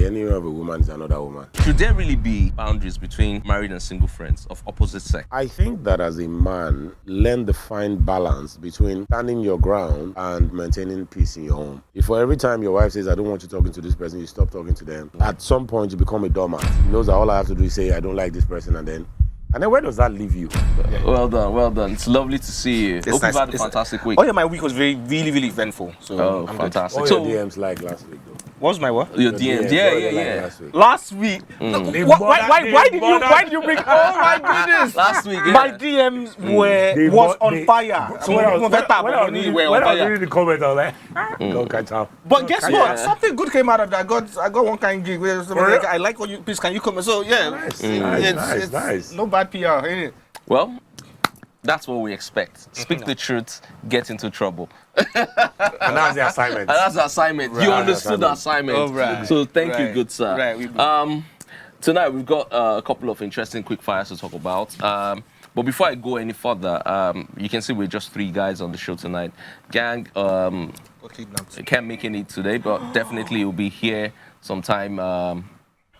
The enemy of a woman is another woman. Should there really be boundaries between married and single friends of opposite sex? I think that as a man, learn the fine balance between standing your ground and maintaining peace in your home. If for every time your wife says, I don't want you talking to this person, you stop talking to them, at some point you become a doormat. He knows that all I have to do is say, I don't like this person, and then where does that leave you? Well done, well done. It's lovely to see you. Hope nice. you've had a fantastic week. Oh yeah, my week was really eventful. So I'm fantastic. What were your DMs like last week, though? What was my what? Your DMs, yeah. Last week. Why did you bring? Oh my goodness! Last week, yeah. My DMs was on fire. So when I was reading the comment, I was like, go catch up. But guess what? Something good came out of that. I got one kind of gig where somebody like, I like what you, please can you come? So yeah, Nice. No bad PR, ain't it? Well, that's what we expect. Speak the truth, get into trouble. And that's the assignment. And that's the assignment. Right. You understood the assignment. Oh, right. So thank you, good sir. Right, tonight we've got a couple of interesting quick fires to talk about. But before I go any further, you can see we're just 3 guys on the show tonight. Gang can't make it today, but definitely will be here sometime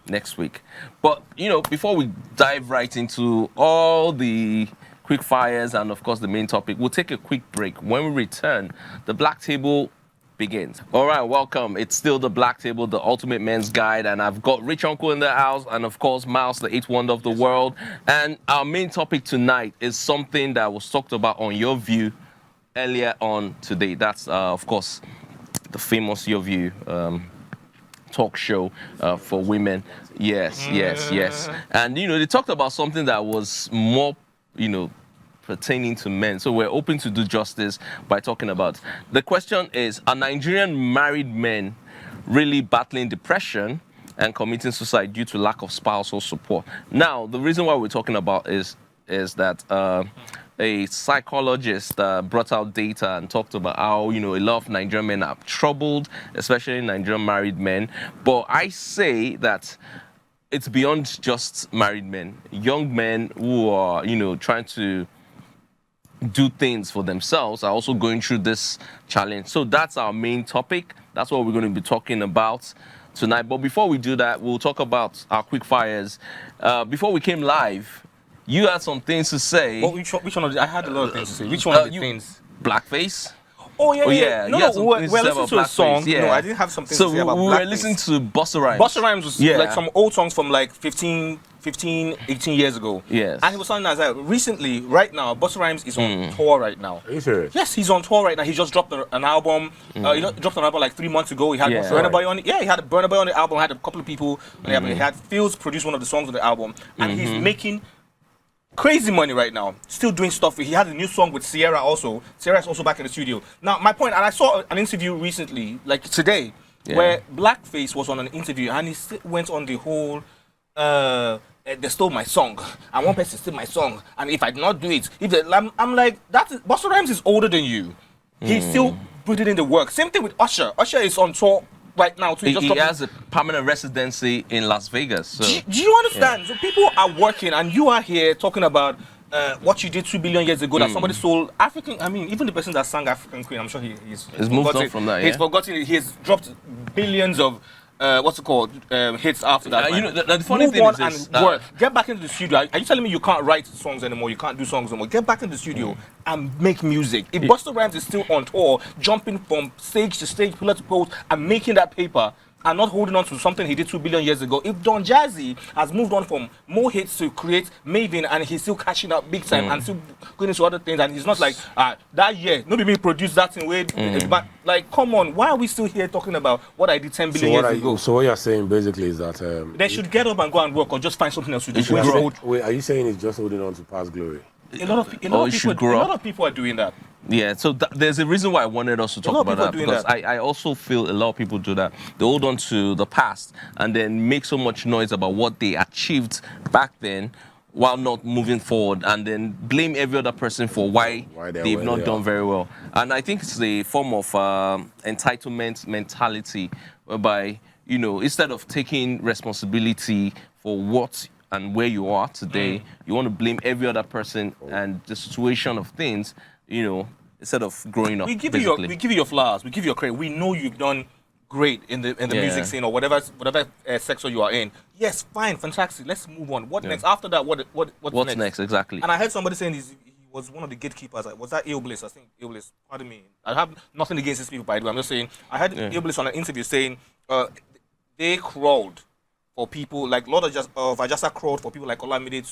next week. But before we dive right into all the quick fires and of course the main topic, we'll take a quick break. When we return, the Black Table begins. All right, welcome. It's still the Black Table, the ultimate men's guide, and I've got Rich Uncle in the house, and of course Miles, the 8th wonder of the world. And our main topic tonight is something that was talked about on Your View earlier on today. That's of course the famous Your View talk show for women. Yes. And they talked about something that was more pertaining to men. So we're open to do justice by talking about. The question is, are Nigerian married men really battling depression and committing suicide due to lack of spousal support? Now, the reason why we're talking about is that a psychologist brought out data and talked about how, a lot of Nigerian men are troubled, especially Nigerian married men. But I say that it's beyond just married men. Young men who are, trying to do things for themselves are also going through this challenge. So that's our main topic. That's what we're going to be talking about tonight. But before we do that, we'll talk about our quick fires. Before we came live, you had some things to say. Well, which one of the, I had a lot of things to say. Which one of the things? Blackface? Oh yeah. No, we're listening to a song. Yeah. No, I didn't have something so to say about we blackface. were listening to Busta Rhymes. Busta Rhymes was like some old songs from like 15, 18 years ago. Yes. And he was something like recently, right now, Busta Rhymes is on tour right now. Are you serious? Yes, he's on tour right now. He just dropped an album. He dropped an album like 3 months ago. He had Burna Boy on it. Yeah, he had Burna Boy on the album. Had a couple of people on the album. He had Fields produce one of the songs on the album. And he's making crazy money right now, still doing stuff. He had a new song with Sierra also. Sierra's also back in the studio. Now, my point, and I saw an interview recently, like today, where Blackface was on an interview and he went on the whole, they stole my song, and one person stole my song, and if I did not do it, I'm like, Busta Rhymes is older than you. He's still putting in the work. Same thing with Usher. Usher is on tour right now too. He has a permanent residency in Las Vegas. So. Do you understand? So people are working, and you are here talking about what you did 2 billion years ago that somebody sold African. I mean, even the person that sang African Queen, I'm sure he's moved on from that. He's forgotten it. He's dropped billions of hits after that. The funny thing is this, work. Get back into the studio. Are you telling me you can't write songs anymore? You can't do songs anymore? Get back in the studio and make music. If Busta Rhymes is still on tour, jumping from stage to stage, pillar to post, and making that paper, and not holding on to something he did 2 billion years ago. If Don Jazzy has moved on from more hits to create Maven, and he's still cashing out big time and still going into other things, and he's not like, that year, nobody me produced that in way, but like, come on, why are we still here talking about what I did 10 billion years ago? So what you're saying basically is that they should get up and go and work, or just find something else to do. Wait, are you saying it's just holding on to past glory? A lot of people are doing that. Yeah, so there's a reason why I wanted us to talk about that, because I also feel a lot of people do that. They hold on to the past and then make so much noise about what they achieved back then while not moving forward, and then blame every other person for why they've not done very well. And I think it's a form of entitlement mentality, whereby, instead of taking responsibility for what and where you are today, you want to blame every other person and the situation of things, instead of growing up. We give you your flowers, we give you your credit. We know you've done great in the music scene or whatever sector you are in. Yes, fine, fantastic. Let's move on. What next? After that, what's next? Exactly. And I heard somebody saying he was one of the gatekeepers. Was that Bliss? I think Bliss. Pardon me. I have nothing against these people, by the way. I'm just saying. I heard Bliss on an interview saying they crawled for people like Lord of Ajasa crawled for people like Olamide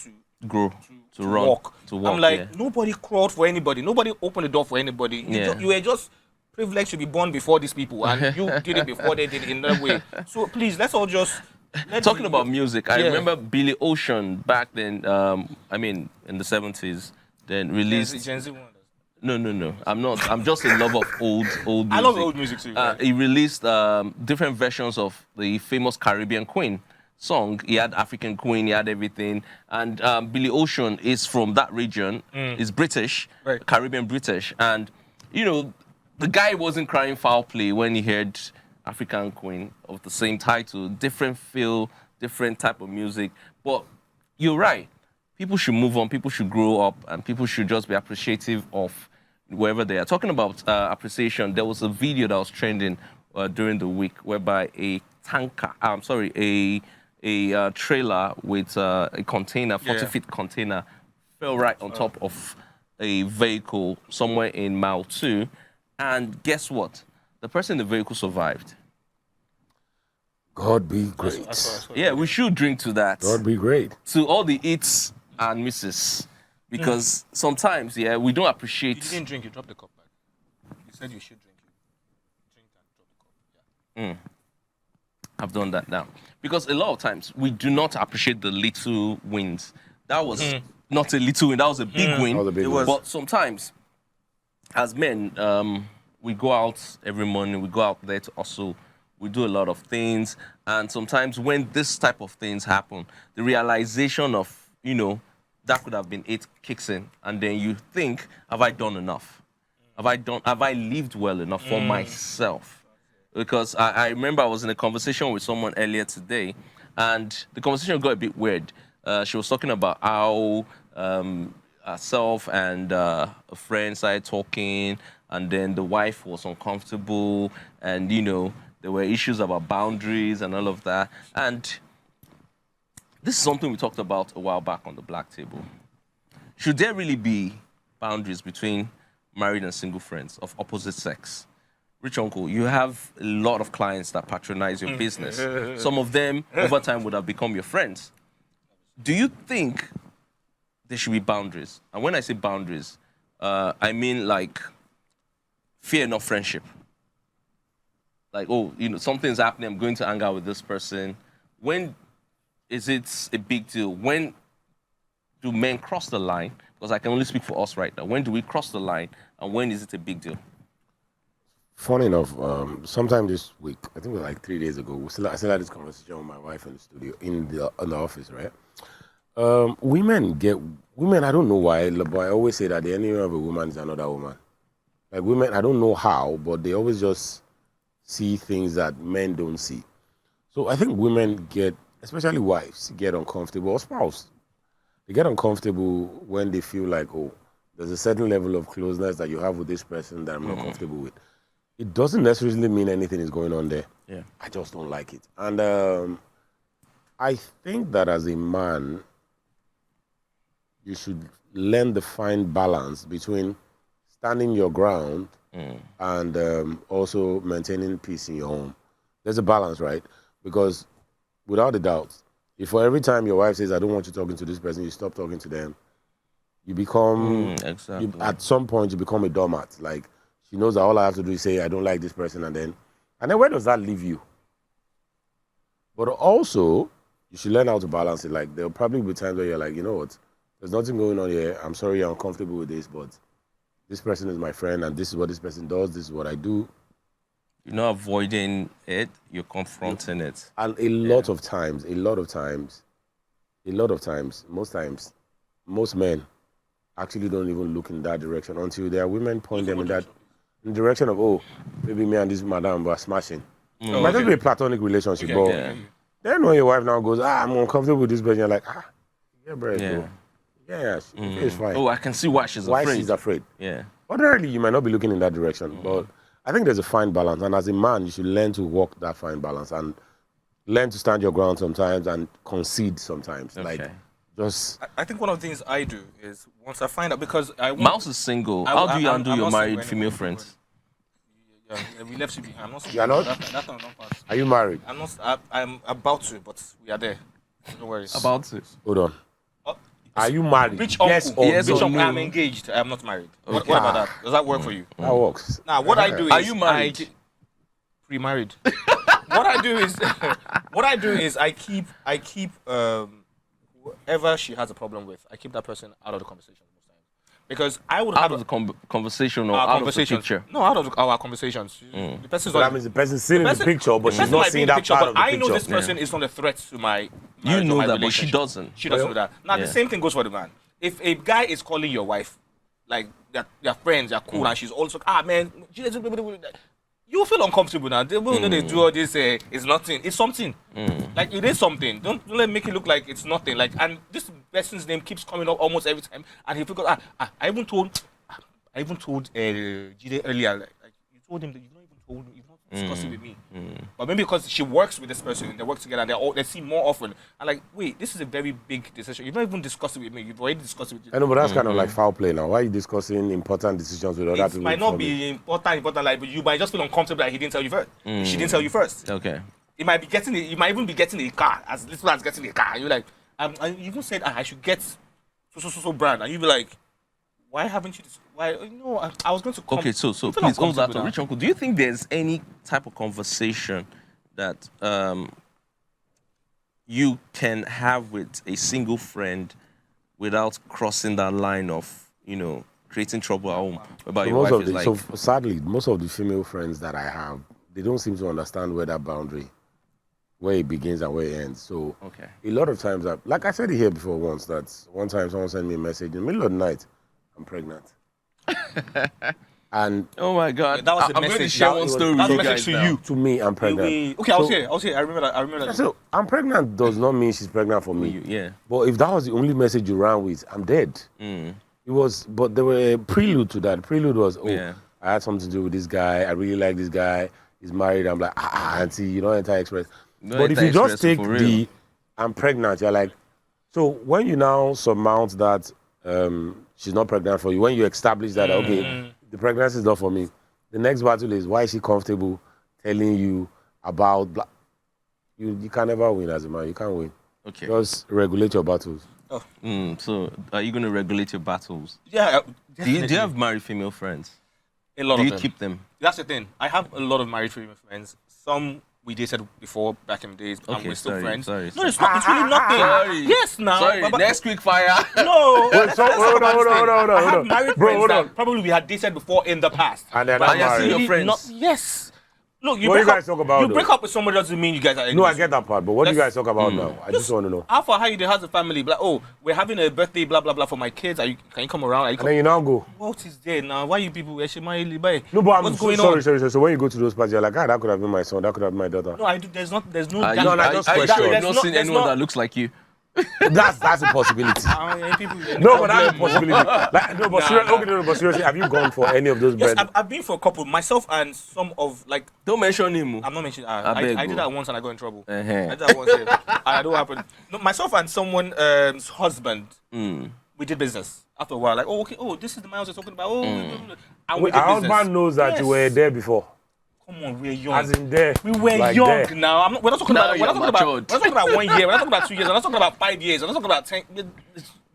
to run, walk. to walk. I'm like, nobody crawled for anybody. Nobody opened the door for anybody. You were just privileged to be born before these people, and you did it before they did it in that way. So please, let's all just. Talking about music, I remember Billy Ocean back then. I mean, in the 70s, then released. Gen Z one. No. I'm not. I'm just a lover of old music. I love old music too. He released different versions of the famous Caribbean Queen song. He had African Queen, he had everything. And Billy Ocean is from that region. He's British, right. Caribbean British. And, you know, the guy wasn't crying foul play when he heard African Queen of the same title. Different feel, different type of music. But you're right. People should move on, people should grow up, and people should just be appreciative of wherever they are. Talking about appreciation, there was a video that was trending during the week whereby a trailer with a container, 40-feet container, fell right on top of a vehicle somewhere in mile 2. And guess what? The person in the vehicle survived. God be great. Yeah, we should drink to that. God be great. To all the hits and misses. Because sometimes, we don't appreciate... You didn't drink, you dropped the cup back. You said you should drink. Drink and drop the cup. Yeah. I've done that now. Because a lot of times, we do not appreciate the little wins. That was not a little win, that was a big win. That was a big win. But sometimes, as men, we go out every morning, we go out there to hustle, we do a lot of things. And sometimes when this type of things happen, the realization of, that could have been it kicks in. And then you think, have I done enough? Have I lived well enough for myself? Because I remember I was in a conversation with someone earlier today, and the conversation got a bit weird. She was talking about how herself and a friend started talking, and then the wife was uncomfortable, and, there were issues about boundaries and all of that. And this is something we talked about a while back on the Black Table. Should there really be boundaries between married and single friends of opposite sex? Rich Uncle, you have a lot of clients that patronize your business. Some of them, over time, would have become your friends. Do you think there should be boundaries? And when I say boundaries, I mean like fear, not friendship. Like, something's happening, I'm going to hang out with this person. When is it a big deal? When do men cross the line? Because I can only speak for us right now. When do we cross the line, and when is it a big deal? Funny enough, sometime this week, I think it was like 3 days ago, I still had this conversation with my wife in the studio, in the office, right? Women, I don't know why, but I always say that the enemy of a woman is another woman. Like women, I don't know how, but they always just see things that men don't see. So I think women especially wives, get uncomfortable, or spouse. They get uncomfortable when they feel like, there's a certain level of closeness that you have with this person that I'm not comfortable with. It doesn't necessarily mean anything is going on there. Yeah. I just don't like it. And I think that as a man, you should learn the fine balance between standing your ground and also maintaining peace in your home. There's a balance, right? Because without a doubt, if for every time your wife says, I don't want you talking to this person, you stop talking to them, you become, at some point, you become a doormat. Like, she knows that all I have to do is say, I don't like this person, and then where does that leave you? But also, you should learn how to balance it. Like, there'll probably be times where you're like, you know what, there's nothing going on here. I'm sorry you're uncomfortable with this, but this person is my friend, and this is what this person does, this is what I do. You're not avoiding it, you're confronting it. And a lot of times, most men actually don't even look in that direction until their women point them in the direction of, maybe me and this madam were smashing. It might just be a platonic relationship, but then when your wife now goes, I'm uncomfortable with this person, you're like, yeah, bro. Yeah, it's fine. I can see why she's afraid. Why she's afraid. Yeah. Ordinarily, you might not be looking in that direction, but I think there's a fine balance, and as a man, you should learn to walk that fine balance and learn to stand your ground sometimes and concede sometimes. Okay. Like, just I think one of the things I do is once I find out, because Mouse is single. I- How do you I'm- handle I'm your not married single female anymore. friends? Yeah, we left you behind. I'm not saying You are not? That one don't pass. are you married? I'm not. I'm about to, but we are there. No worries. About it. Hold on. Oh, Are you married? Rich Yes uncle. or Yes no? Rich or uncle. no? I'm engaged. I'm not married. What Okay. about that? Does that work for you? That works. Now, what I do is Are you married? Pre-married. What I do is I keep whoever she has a problem with, I keep that person out of the conversation most times, because I would Out have of the conversation or our out of the conversations. picture? No, out of our conversations. The person's So not. that means the person's seeing the person- picture, but the she's person not might be seeing in the that picture, part but of the I picture. know this person is not a threat to my You marriage or know my that, but she relationship. doesn't. She doesn't know that. Now Yeah. the same thing goes for the man. If a guy is calling your wife, like they're friends, they're cool, and she's also man, you feel uncomfortable now. They will know they do all this. It's nothing. It's something. Like it is something. Don't let make it look like it's nothing. Like, and this person's name keeps coming up almost every time, and he figures, I even told Jide earlier, like you told him that you've not even told him, you've not discussed it with me. But maybe because she works with this person, they work together, and they see more often. And like, wait, this is a very big decision. You've not even discussed it with me. You've already discussed it with I know, but that's kind of like foul play now. Why are you discussing important decisions with other it people? might not before me? be important, like, but you might just feel uncomfortable that he didn't tell you first. She didn't tell you first. Okay. You might even be getting a car as little as getting a car. You're like, and you even said I should get so brand, and you be like, why haven't you? Why? No, I was going to come. Okay, so You feel please hold that uncomfortable to now. Rich Uncle. Do you think there's any type of conversation that you can have with a single friend without crossing that line of, creating trouble at home? Whereby your wife is like, so sadly, most of the female friends that I have, they don't seem to understand where that boundary, where it begins and where it ends. So okay. a lot of times, like I said it here before once, that one time someone sent me a message in the middle of the night, I'm pregnant. And Oh my God. That was the I'm going to message. share That one was- story that with was you the guys message to now. you. to me, I'm pregnant. Okay, I was here. I remember that. I remember that. So I'm pregnant does not mean she's pregnant for me. Yeah. But if that was the only message you ran with, I'm dead. It was, but there were a prelude to that. Prelude was, Yeah. I had something to do with this guy. I really like this guy. He's married. I'm like, auntie, you don't enter express. Don't But if enter you just express take for real. the, I'm pregnant, you're like, so when you now surmount that, she's not pregnant for you, when you establish that, okay, the pregnancy is not for me, the next battle is, why is she comfortable telling you about, you can never win as a man. You can't win. Okay. Just regulate your battles. So are you going to regulate your battles? Yeah. Do you have married female friends? a lot Do of you them? keep them? That's the thing. I have a lot of married female friends. Some we dated before back in the days, and Okay, we're still sorry, friends. sorry, No, it's not. It's really nothing. Sorry. Yes, now. Sorry, but- next quick fire. No. Wait, so- let's hold talk on, about hold this on, thing. hold on, I hold have on. married Bro, friends hold that on. probably we had dated before in the past. And then But I'm you're still married. your really friends. not- yes. Look, What do you guys talk about, You though? break up with somebody doesn't mean you guys are No, I enemies. get that part, but what do you guys Let's- talk about now? I just want to know. How far how you has a family? Like, oh, we're having a birthday, blah blah blah for my kids. Can you come around? Are you And then you now go. What is there now? Why you people? No, No, but I'm What's so going sorry, on? sorry. So when you go to those parties, you're like, that could have been my son, that could have been my daughter. No, I do. There's no. Are you, No, no, are, just are you question. sure you've There's not no- seen there's anyone no- that looks like you? That's a possibility. People, No, but that's a possibility. Like, no, but Nah, seriously, nah. okay, no, but seriously, have you gone for any of those Yes, bread? I've been for a couple. Myself and some of like Don't mention him. I'm not mentioning. I beg I you. did that once and I got in trouble. Uh-huh. I did that once. I don't happen. No, myself and someone's husband. We did business. After a while, like, oh, okay, oh, this is the miles you're talking about. Oh, and we did Our business. husband knows that you were Yes. there before. Come on, we're young. As in there. We were like young there. now. We're not talking Now about. you're We're not talking about 1 year. We're not talking about 2 years. We're not talking about 5 years. We're not talking about 10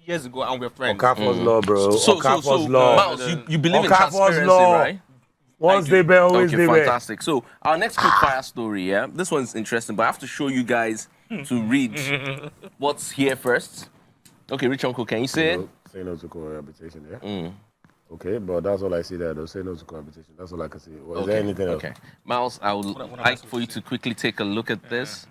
years ago, and we're friends. Okafor's law, bro. So, Okafor's law. Miles, you believe in Okafor's transparency, law. right? Once I they do. bear, always Okay, they bear. fantastic. So our next quick fire story, yeah, this one's interesting, but I have to show you guys to read what's here first. Okay, Rich Uncle, can you say it? Say no to cohabitation, yeah? Okay, but that's all I see there. Though. Say no to cohabitation. That's all I can see. Well, is there anything else? Okay, Miles, I would what like for you to quickly take a look at this.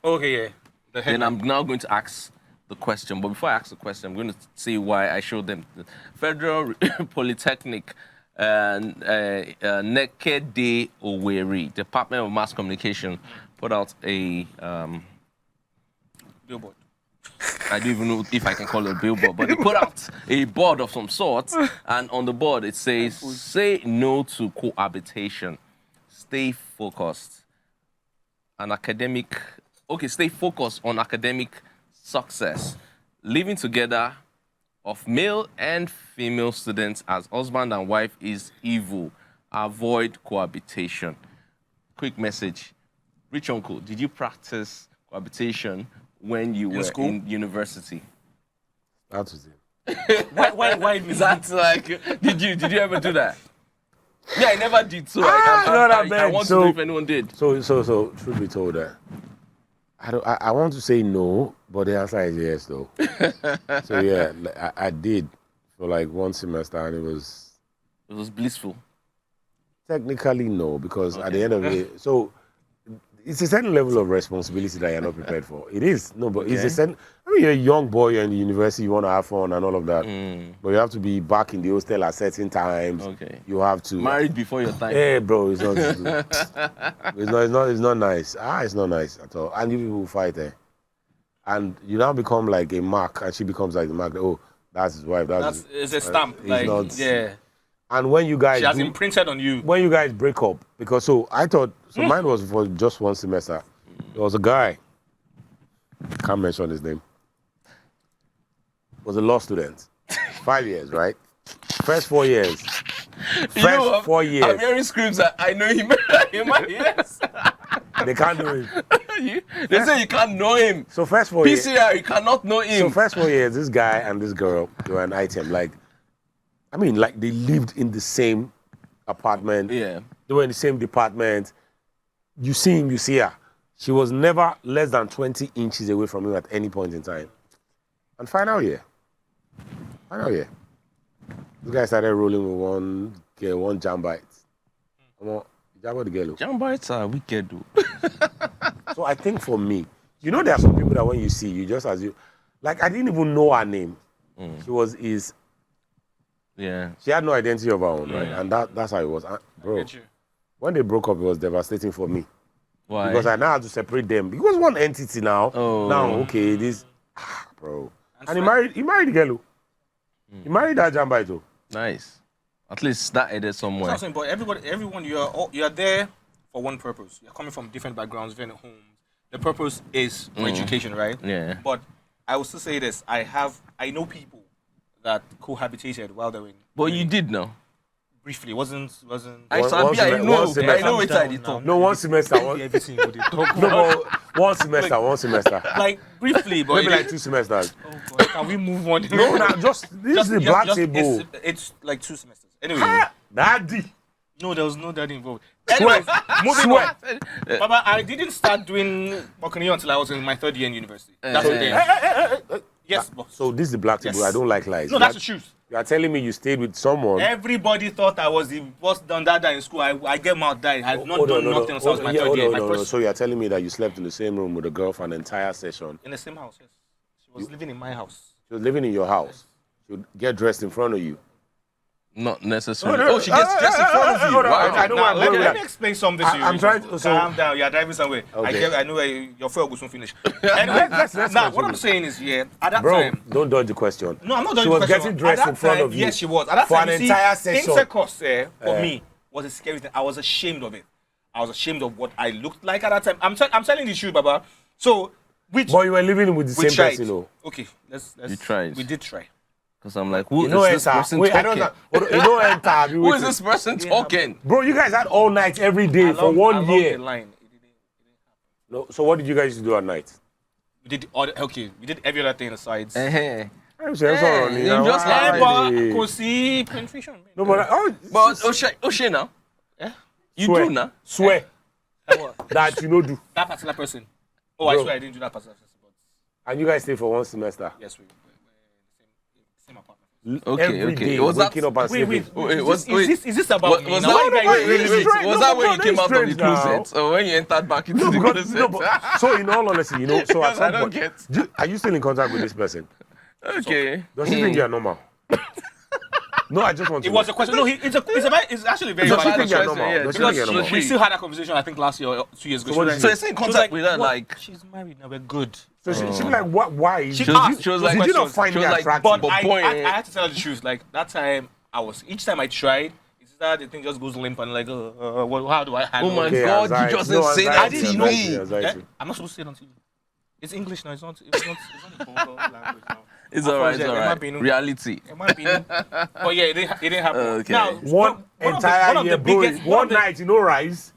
Okay, yeah. The Then headline. I'm now going to ask the question. But before I ask the question, I'm going to see why I showed them. The Federal Polytechnic Naked Day Owerri, Department of Mass Communication, put out a Billboard. I don't even know if I can call it a billboard, but they put out a board of some sort, and on the board it says, "Say no to cohabitation. Stay focused. Stay focused on academic success. Living together of male and female students as husband and wife is evil. Avoid cohabitation." Quick message. Rich uncle, did you practice cohabitation when you were in university? That was it. Why Is that like, did you ever do that? Yeah, I never did, so I I want to know if anyone did. So, truth be told, I want to say no, but the answer is yes, though. So yeah, I did for like one semester, and it was blissful. Technically no, because at the end of it, so it's a certain level of responsibility that you're not prepared for. It is but it's a certain. I mean, you're a young boy, you're in the university, you want to have fun and all of that, but you have to be back in the hostel at certain times. Okay. You have to married before your time. Hey, bro, it's not. It's not nice. It's not nice at all. And you people fight there, and you now become like a mark, and she becomes like the mark. Oh, that's his wife. It's a stamp. Yeah. And when you guys she has imprinted on you. When you guys break up, because mine was for just one semester. There was a guy. Can't mention his name. Was a law student. 5 years, right? First 4 years. First 4 years. I'm hearing screams. I know him. Yes. They can't know him. They say you can't know him. So first 4 years. PCR, you cannot know him. So first 4 years, this guy and this girl, they were an item. Like they lived in the same apartment. Yeah. They were in the same department. You see him, you see her. She was never less than 20 inches away from him at any point in time. And final year. This guy started rolling with one jambite. Jambites are wicked, though. So I think for me, there are some people that when you see, you just assume. Like, I didn't even know her name. She was his. Yeah. She had no identity of her own, right? And that's how it was. Bro, when they broke up, it was devastating for me. Why? Because I now had to separate them. Because one entity now. Oh. Now, okay, this. Bro. And he married the girl. He married that Jambito. Nice. At least that ended somewhere. That's what I'm saying, but everyone, you are there for one purpose. You're coming from different backgrounds, different homes. The purpose is for education, right? Yeah. But I will still say this: I know people that cohabitated while they were in. But you did know. Briefly, wasn't. I know what I did talk. No, one semester. Everything we did talk No, but one semester. Like briefly, but maybe like 2 semesters. Oh God, can we move on? No, this is the black table. It's like 2 semesters. Anyway. Daddy. No, there was no daddy involved. Anyway, moving on. Baba, I didn't start doing Buccaneer until I was in my 3rd year in university. That's the thing. Yes, boss. So this is the black table. I don't like lies. No, that's the truth. You are telling me you stayed with someone. Everybody thought I was the worst done that in school. I get mouth died. I have not done nothing since I was my 3rd year. No. So you are telling me that you slept in the same room with a girl for an entire session? In the same house, yes. She was living in my house. She was living in your house. She would get dressed in front of you. Not necessarily. She gets dressed in front of you. I don't want to let me explain something to you. I'm trying to. Calm down. You're driving somewhere. Okay. I know where your fuel will soon finish. Anyway, now what I'm saying is, at that time. Don't dodge the question. No, I'm not dodging the question. She was getting dressed in front of you. Yes, she was. At that for time, an entire session. Intercourse for me was a scary thing. I was ashamed of it. I was ashamed of what I looked like at that time. I'm telling the truth, Baba. So, but you were living with the same person, though. Okay, let's. You tried. We did try. Because I'm like, who is this person talking? Who is this person talking? Bro, you guys had all night every day for 1 year. The line. It didn't happen. No, so what did you guys do at night? We did every other thing on the sides. I'm sorry. You just could see penetration. No, but O'Shea now. Yeah. You do now. Swear that you know do. That particular person. Oh, I swear I didn't do that particular person. But and you guys stayed for 1 semester. Yes, we. Same apartment. Every day, was waking up and sleeping. Is this about me? Was that when you came out of the closet? Or when you entered back into the closet? So in all honesty, so at some don't point, get. are you still in contact with this person? Okay. Does he think you are normal? No, I just want to It was a question. No, it's actually very Does she valid think you're question. normal? yeah, Does she because think you're normal? We still had that conversation, I think, last year or 2 years ago. So what She did was So you're in she was contact with her, "What? like... She's married now, we're good. So she be like, what? Why? She was- asked. she was like- Did you not questions. find she me was like, attractive? But But I boy, had to tell her the truth. Like, that time, each time I tried, it's that the thing just goes limp and like, how do I handle Oh my it? Okay, God, anxiety. you just No, didn't say that anxiety, to anxiety, me. anxiety. I'm not supposed to say it on TV. It's English now. It's not a vulgar language now. It's all right, it's all It right. might be- Reality. It might be. But yeah, it didn't happen. Okay. Now, One entire year, bro. One night, you know, rise.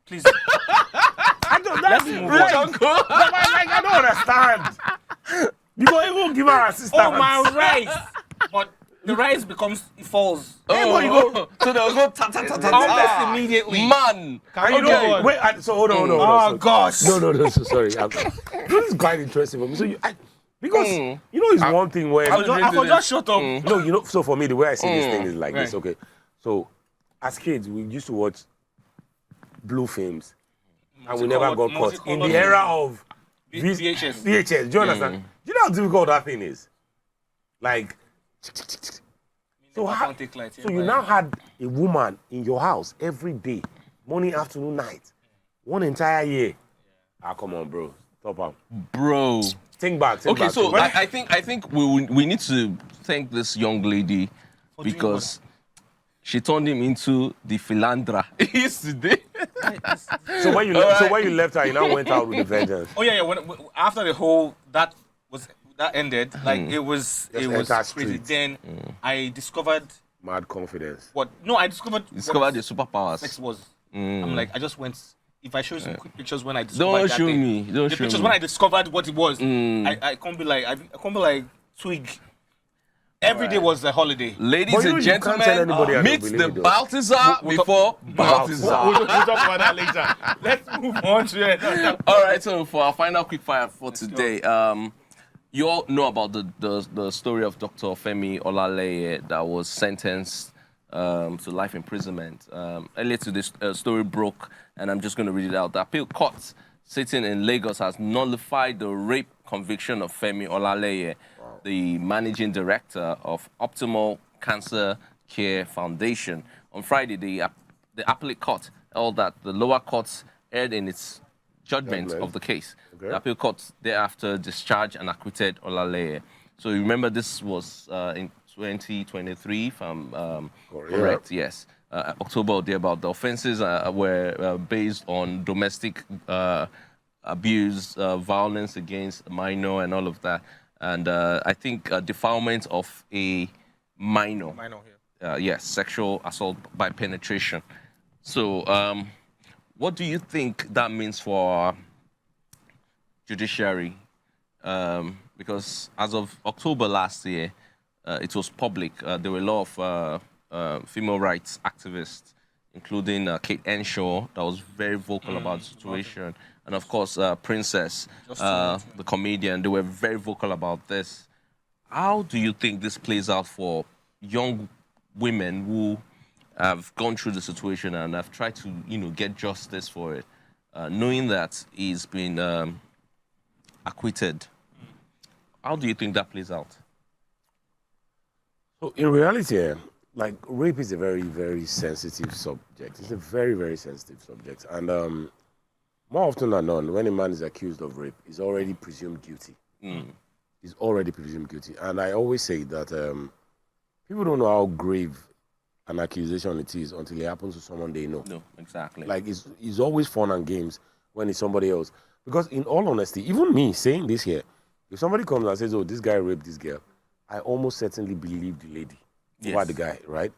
Please. I don't. That's move right. on. Like, I don't understand. You don't even give her assistance. Oh my rice! But the rice it falls. Oh, so they'll go ta ta ta ta Almost ta. immediately. Man. And you know, Okay. wait, so hold on, hold on. Oh hold on. gosh. No, so sorry. This is quite interesting for me. So because you know, it's one thing where I will just shut up. no, you know. So for me, the way I see this thing is like this. Right. Okay, so as kids, we used to watch blue films, and we never got caught in the era of VHS. VHS. Do you understand? Do you know how difficult that thing is? Like, so you now had a woman in your house every day, morning, afternoon, night, one entire year. Ah, come on, bro. Top up. Bro. Think back. Okay, back, so think back. I think we need to thank this young lady because she turned him into the philandra he is today. So when you left her, you now went out with a vengeance. Oh yeah. When after the whole that ended, like it was enter crazy. street. Then I discovered Mad confidence. I discovered Discovered what your superpowers. sex was. I'm like, I just went. If I show you some quick pictures when I discovered Don't that show thing, me. Don't the show pictures me. when I discovered what it was, I can't be like twig. Every day was a holiday. Ladies But you and know you can't tell anybody I gentlemen, don't meet believe the it, though. Balthazar before Balthazar. We'll talk about that later. Let's move on to it. All right, so for our final quick fire for today, you all know about the story of Dr. Femi Olaleye that was sentenced to life imprisonment. Earlier today, this story broke, and I'm just going to read it out. The appeal court sitting in Lagos has nullified the rape conviction of Femi Olaleye, the managing director of Optimal Cancer Care Foundation. On Friday, the appellate court held that the lower courts erred in its judgment of the case. Okay. The appeal court thereafter discharged and acquitted Olaleye. So you remember this was in 2023, if I'm correct. Yes. October or thereabout. The offences were based on domestic abuse, violence against a minor, and all of that. And I think defilement of a minor. Yes, sexual assault by penetration. So, what do you think that means for our judiciary? Because as of October last year, it was public. There were a lot of female rights activists, including Kate Henshaw, that was very vocal about the situation. And of course, Princess, the comedian, they were very vocal about this. How do you think this plays out for young women who have gone through the situation and have tried to, get justice for it, knowing that he's been acquitted? How do you think that plays out? So in reality, like rape is a very, very sensitive subject. It's a very, very sensitive subject. And more often than not, when a man is accused of rape, he's already presumed guilty. He's already presumed guilty. And I always say that people don't know how grave an accusation it is until it happens to someone they know. No, exactly. Like, it's always fun and games when it's somebody else. Because in all honesty, even me saying this here, if somebody comes and says, oh, this guy raped this girl, I almost certainly believe the lady over the guy, right?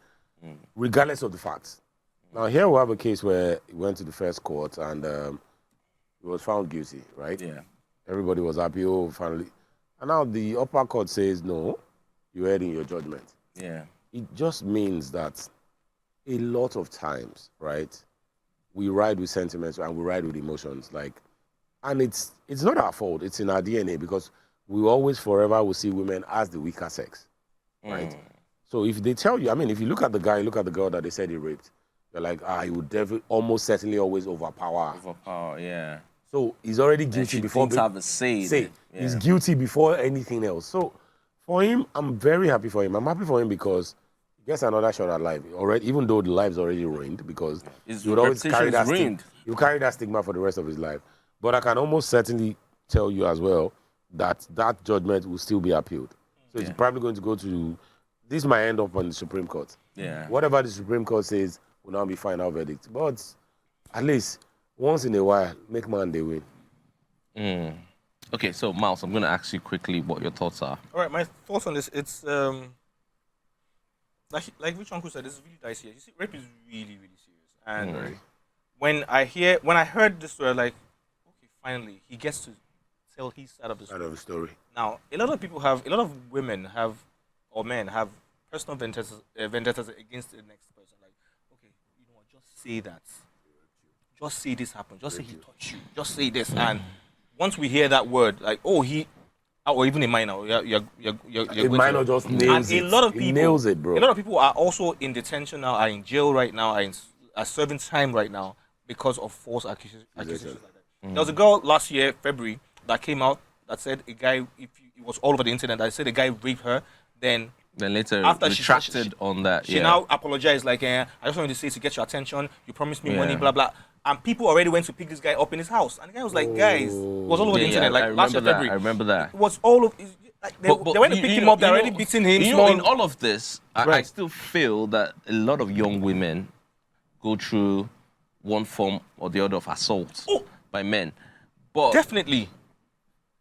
Regardless of the facts. Now, here we have a case where he went to the first court and he was found guilty, right? Yeah. Everybody was happy, oh, finally. And now the upper court says, no, you erred in your judgment. Yeah. It just means that a lot of times, right, we ride with sentiments and we ride with emotions. And it's not our fault. It's in our DNA because we always forever will see women as the weaker sex, right? So if they tell you, if you look at the guy, look at the girl that they said he raped, you're like, he would almost certainly always overpower. Yeah. So he's already guilty before. Have a say. He's guilty before anything else. So for him, I'm very happy for him. I'm happy for him because gets another shot at life. Already, even though the life's already ruined, because His you would always carry reputation that is ruined. you carry that stigma for the rest of his life. But I can almost certainly tell you as well that that judgment will still be appealed. So it's probably going to go to. This might end up on the Supreme Court. Yeah. Whatever the Supreme Court says will now be final verdict. But at least once in a while, make man they win. Okay, so Miles, I'm going to ask you quickly what your thoughts are. All right, my thoughts on this. It's like which uncle said, this is really dicey. You see, rape is really, really serious. And when I heard this story, like, okay, finally he gets to tell his side of the story. Side of the story. Now, a lot of women have, or men have, personal vendettas against the next person. Like, okay, you know what? Just say that. Just say this happened. Just say he touched you. Just say this. And once we hear that word, like, oh, or even a minor, you're A minor just nails it. And a lot of people, he nails it, bro. A lot of people are also in detention now, are in jail right now, are serving time right now because of false accusations like that. There was a girl last year, February, that came out that said a guy, it was all over the internet, that said a guy raped her. Then later after retracted on that. She now apologized, like, I just wanted to say to get your attention, you promised me money, blah, blah. And people already went to pick this guy up in his house. And the guy was like, guys, it was all over the internet, like last year, February. I remember that. It was all of, like, they went to pick him up, they're already beating him. You know, in all of this, I still feel that a lot of young women go through one form or the other of assault by men. But definitely.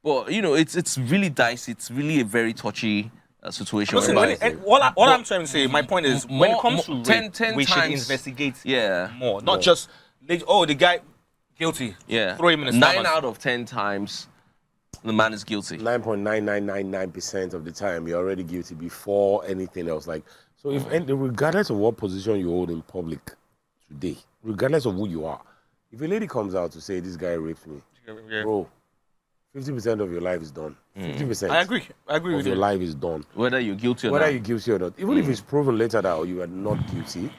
But, you know, it's really dicey. It's really a very touchy situation. Listen, what I'm trying to say, my point is, when it comes to rape, we should investigate more. Not just, the guy guilty. Yeah. Throw him in the 9 out of 10 times, the man is guilty. 9.9999% of the time, you're already guilty before anything else. Like, so if regardless of what position you hold in public today, regardless of who you are, if a lady comes out to say this guy raped me, bro, 50% of your life is done. 50%. I agree with your you. life is done. Whether you're guilty or Whether not. you're guilty or not. Even if it's proven later that you are not guilty,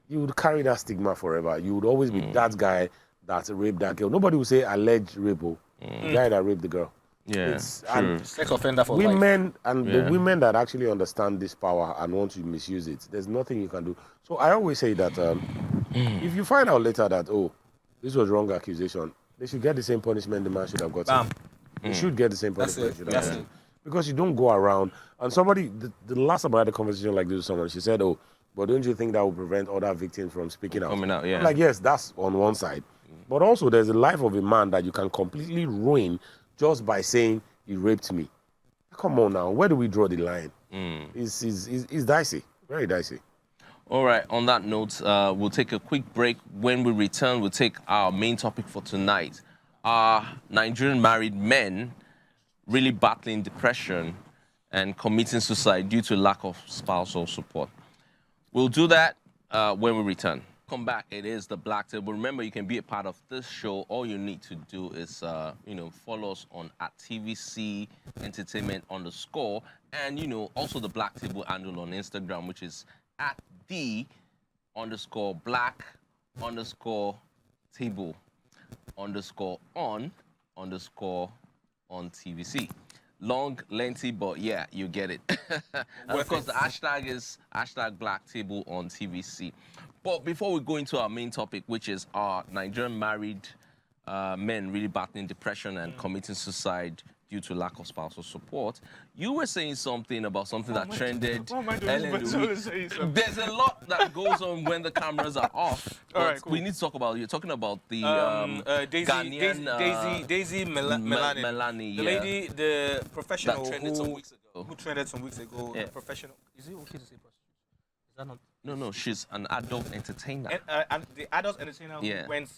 you would carry that stigma forever. You would always be that guy that raped that girl. Nobody will say alleged rape, the guy that raped the girl. Yeah, and sex offender for women life. And the women that actually understand this power and want to misuse it, there's nothing you can do. So I always say that if you find out later that, this was wrong accusation, they should get the same punishment the man should have gotten. They should get the same punishment they should have gotten. Because you don't go around, and somebody, the last time I had a conversation like this with someone, she said, but don't you think that will prevent other victims from speaking out? Coming out, yeah. I'm like, yes, that's on one side. But also there's the life of a man that you can completely ruin just by saying he raped me. Come on now, where do we draw the line? It's dicey, very dicey. All right, on that note, we'll take a quick break. When we return, we'll take our main topic for tonight. Are Nigerian married men really battling depression and committing suicide due to lack of spousal support? We'll do that when we return. Come back, it is the Black Table. Remember, you can be a part of this show. All you need to do is, follow us on @TVC Entertainment _ and, also the Black Table handle on Instagram, which is @the_black_table_on TVC. Long, lengthy, but yeah, you get it. And of course, the hashtag is #BlackTable on TVC. But before we go into our main topic, which is are Nigerian married men really battling depression and committing suicide due to lack of spousal support, you were saying something about something that trended. There's a lot that goes on when the cameras are off. All right, cool. We need to talk about, you're talking about the Daisy Melani. The lady, the professional that trended some weeks ago. Who trended some weeks ago. Yeah. The professional. Is it okay to say prostitute? Is that not? No, she's an adult entertainer. And the adult entertainer who went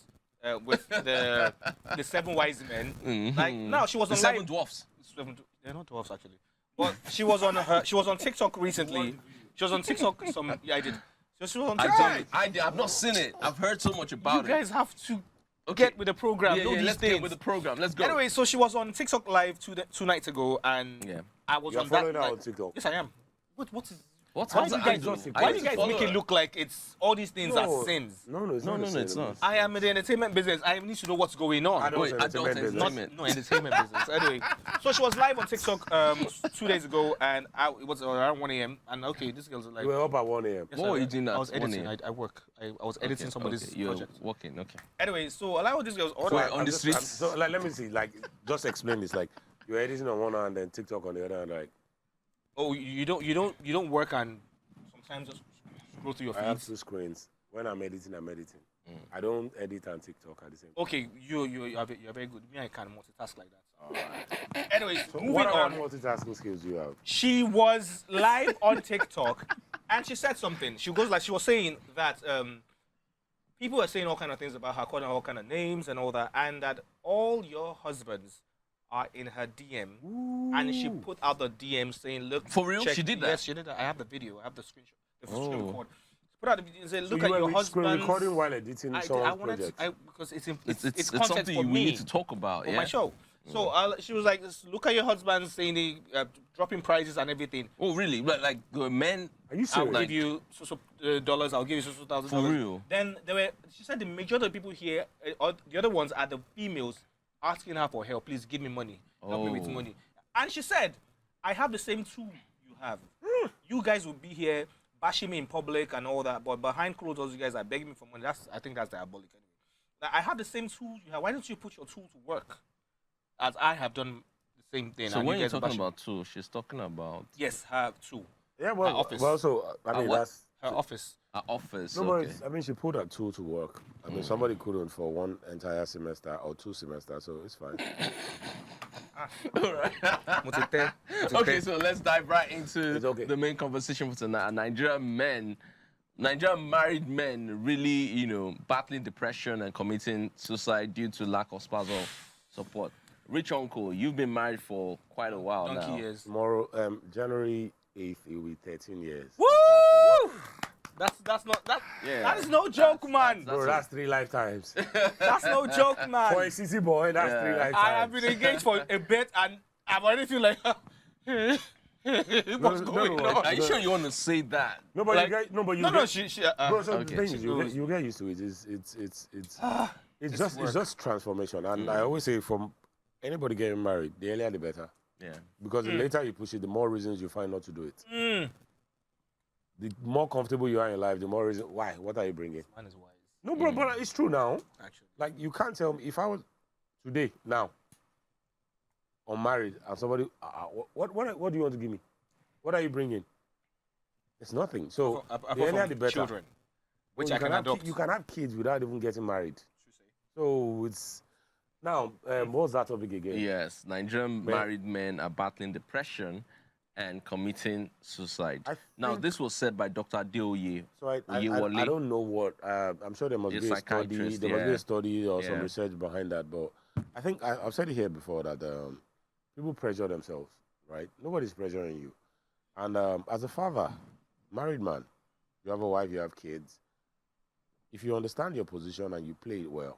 with the 7 wise men. Like, no, she was on the 7 dwarfs. They're not dwarfs actually. But she was on TikTok recently. She was on TikTok. I did. So she was on TikTok. I've not seen it. I've heard so much about it. You guys have to get with the program. Let's get with the program. Let's go. Anyway, so she was on TikTok live 2 nights ago, and I was You're on that. following her on TikTok? Yes, I am. What What's Why do you guys, just a why do you question. guys make it look like it's all these things are sins? No, it's No, not. it's not. I am in the entertainment business. I need to know what's going on. Adult Wait, adult entertainment business. entertainment. No, entertainment business. Anyway, so she was live on TikTok 2 days ago, and it was around 1 a.m. And okay, this girl's like, You were up at 1 a.m. yes, What were you doing I at was 1 editing. a.m.? I work. I was editing somebody's You're project. working, okay. Anyway, so a lot of these girls So order on the streets? So like, let me see. Like, just explain this. Like, you're editing on one hand and TikTok on the other hand. Like, Oh, you don't work and sometimes just scroll through your I have feeds. 2 screens. When I'm editing, I'm editing. I don't edit and TikTok at the same time. Okay, you're very good. Me, I can multitask like that. Anyways, So moving what other on. multitasking skills do you have? She was live on TikTok and she said something. She was saying that people are saying all kind of things about her, calling her all kind of names and all that, and that all your husbands are in her DM. And she put out the DM saying, "Look, For real? check." She did that? Yes, she did that. I have the video. I have the screenshot. The screen record. She put out the video and said, So "Look you at your were husband." recording while editing I someone's wanted project. to, because it's It's content something for we me need to talk about, for yeah? my show. So she was like, "Look at your husband saying dropping prices and everything. Oh, really? Like men... Are you I'll serious? give you dollars. I'll give you $1,000. For real? Then she said the majority of people here, or the other ones, are the females asking her for help. Please give me money. Help me with Oh. money. And she said, I have the same tool you have. You guys will be here bashing me in public and all that, but behind closed doors, you guys are begging me for money. I think that's diabolic anyway. Like, I have the same tool you have. Why don't you put your tool to work? As I have done the same thing. So and when you you're guys are talking bashing me. about two, she's talking about Yes, her tool. Yeah, well, Her office. well, so I mean what? that's Her office. her office. no, Okay. but I mean she put her tool to work. I mean somebody couldn't for 1 entire semester or 2 semesters, so it's fine. Okay, so let's dive right into It's okay. the main conversation for tonight. Nigerian married men really, battling depression and committing suicide due to lack of spousal support. Rich uncle, you've been married for quite a while now. Donkey years. Tomorrow, January 8th, it will be 13 years. Woo! That's not that. Yeah. That is no joke, man. Bro, that's 3 lifetimes. That's no joke, For a man. city boy, that's 3 lifetimes. I have been engaged for a bit, and I'm already feel like, what's going no, on? Are you sure you want to say that? No, but Like- you get, no, but you No, get, no, she. bro. So Okay. the thing is, She you goes- get used to it. It's just transformation, and Mm. I always say from anybody getting married, the earlier the better, Yeah. because Mm. the later you push it, the more reasons you find not to do it. The more comfortable you are in life, the more reason why. What are you bringing? Man is wise, No, bro, but it's true now. actually. Like you can't tell me if I was today now unmarried and somebody, what do you want to give me? What are you bringing? It's nothing. So Apart the earlier from the better. children, which You I can have adopt. you can have kids without even getting married. Should say. So it's now. What's that topic again? Yes, Nigerian married men are battling depression and committing suicide. Now, think- this was said by Dr. Adeoye So I Oyewole. don't know what. I'm sure there must He's be a a study. psychiatrist, There must be yeah. a study or some Yeah. research behind that. But I think I've said it here before that people pressure themselves, right? Nobody's pressuring you. And as a father, married man, you have a wife, you have kids. If you understand your position and you play it well,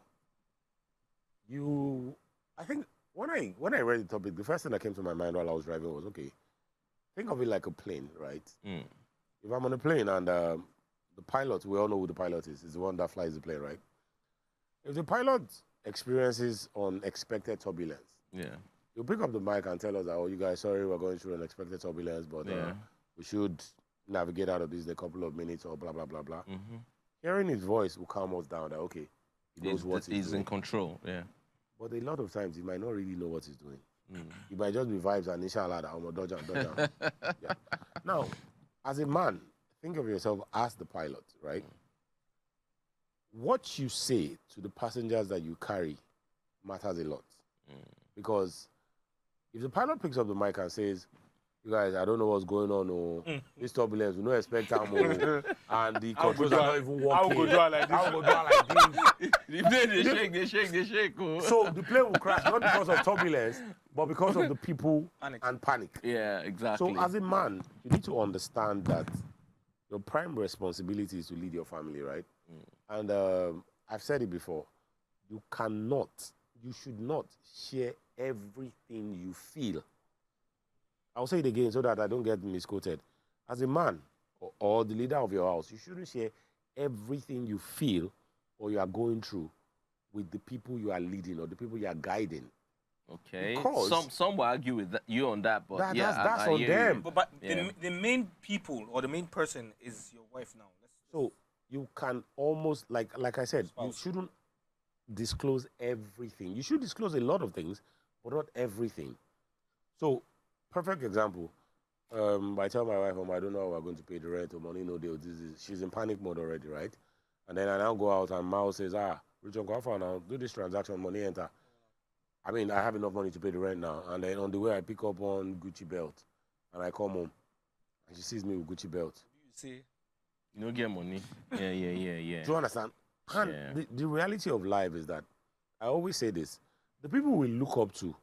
I think when I read the topic, the first thing that came to my mind while I was driving was, okay, think of it like a plane, right? Mm. If I'm on a plane and the pilot, we all know who the pilot is the one that flies the plane, right? If the pilot experiences unexpected turbulence, Yeah. he'll pick up the mic and tell us that, oh, you guys, sorry, we're going through unexpected turbulence, but Yeah. we should navigate out of this in a couple of minutes or blah, blah, blah, blah. Mm-hmm. Hearing his voice will calm us down that, okay, he knows what he's He's doing. in control. Yeah. But a lot of times, he might not really know what he's doing. It might just be vibes and inshallah, that I'm a dodge down. Yeah. Now, as a man, think of yourself as the pilot, right? What you say to the passengers that you carry matters a lot. Because if the pilot picks up the mic and says, you guys, I don't know what's going on, this turbulence, we don't expect time, and the controls are not even working. How go do it like this? How go do it like this? They shake. Oh. So the plane will crash not because of turbulence, but because of the people Panic. and panic. Yeah, exactly. So as a man, you need to understand that your prime responsibility is to lead your family, right? And I've said it before. You should not share everything you feel. I'll say it again so that I don't get misquoted. As a man, or the leader of your house, you shouldn't share everything you feel or you are going through with the people you are leading or the people you are guiding. Okay. Because some will argue with you on that, but that's I on hear them. you. But the main people or the main person is your wife now. So you can almost like I said, you Spouse. shouldn't disclose everything. You should disclose a lot of things, but not everything. So, perfect example. I tell my wife, I don't know how we're going to pay the rent or money, no deal. She's in panic mode already, right? And then I now go out and Miles says, Richard, go out now, do this transaction, money enter. I mean, I have enough money to pay the rent now. And then on the way, I pick up one Gucci belt and I come home and she sees me with Gucci belt. You see, you don't get money. Yeah. Do you understand? And the reality of life is that I always say this: the people we look up to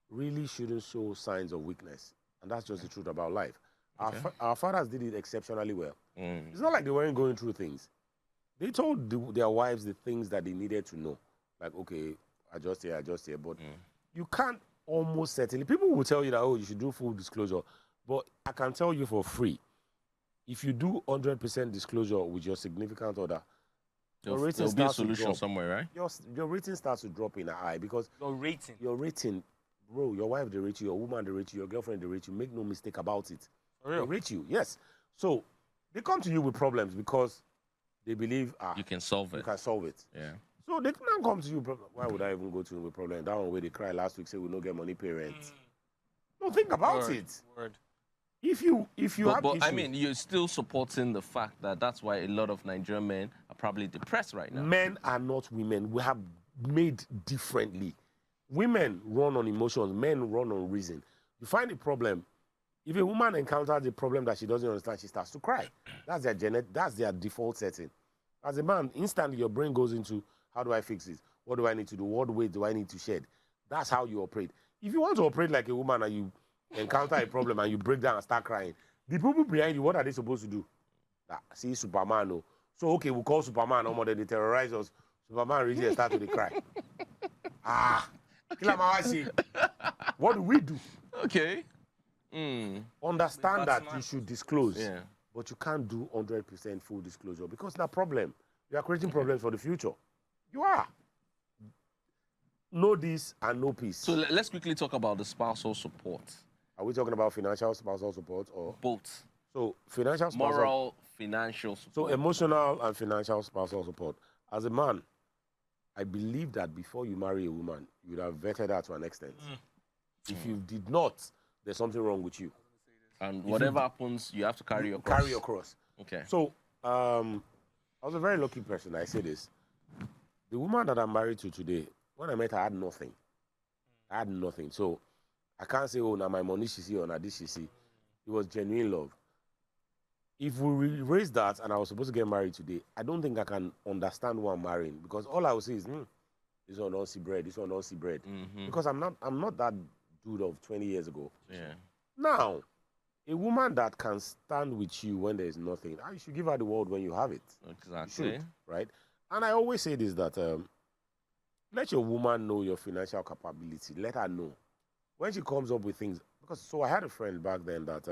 really shouldn't show signs of weakness, and that's just the truth about life. Our fathers did it exceptionally well. It's not like they weren't going through things. They told their wives the things that they needed to know, like, okay, adjust here, but you can't almost certainly. People will tell you that, oh, you should do full disclosure, but I can tell you for free, if you do 100% disclosure with your significant other, your rating there'll be a starts to solution drop. somewhere, right? Your rating starts to drop in a high because your rating, bro, your wife they rate you, your woman they rate you, your girlfriend they rate you. Make no mistake about it. For real? They rate you, yes. So they come to you with problems because they believe you can solve it. You can solve it. Yeah. So they can't come to you. Why would I even go to you with problem? That one where they cry last week say we don't get money pay rent. No, think about it. Word. If you have But issues, I mean, you're still supporting the fact that that's why a lot of Nigerian men are probably depressed right now. men are not women. We have made differently. Women run on emotions. Men run on reason. You find a problem. If a woman encounters a problem that she doesn't understand, she starts to cry. That's their default setting. As a man, instantly your brain goes into, how do I fix this? What do I need to do? What weight do I need to shed? That's how you operate. If you want to operate like a woman and you encounter a problem and you break down and start crying, the people behind you, what are they supposed to do? See Superman, no. So okay, we'll call Superman, no more than they terrorize us. Superman really start to cry. What do we do? Okay. Understand that you should disclose, Yeah. but you can't do 100% full disclosure because that's a problem. You are creating problems for the future. You are. Know this and know peace. So let's quickly talk about the spousal support. Are we talking about financial spousal support or Both. so financial spousal, Moral, financial support. so emotional and financial spousal support? As a man, I believe that before you marry a woman, you would have vetted her to an extent. If you did not, there's something wrong with you. And whatever happens, you have to carry your cross. Carry your cross. Okay. So, I was a very lucky person. I say this. The woman that I'm married to today, when I met her, I had nothing. I had nothing. So, I can't say, oh, now my money she see or now this she see. It was genuine love. If we raise that and I was supposed to get married today, I don't think I can understand who I'm marrying because all I will say is, this one don't see bread, this one don't see bread. Because I'm not that dude of 20 years ago. Yeah. Now, a woman that can stand with you when there is nothing, you should give her the world when you have it. Exactly. You should, right? And I always say this, that let your woman know your financial capability. Let her know. When she comes up with things, because so I had a friend back then that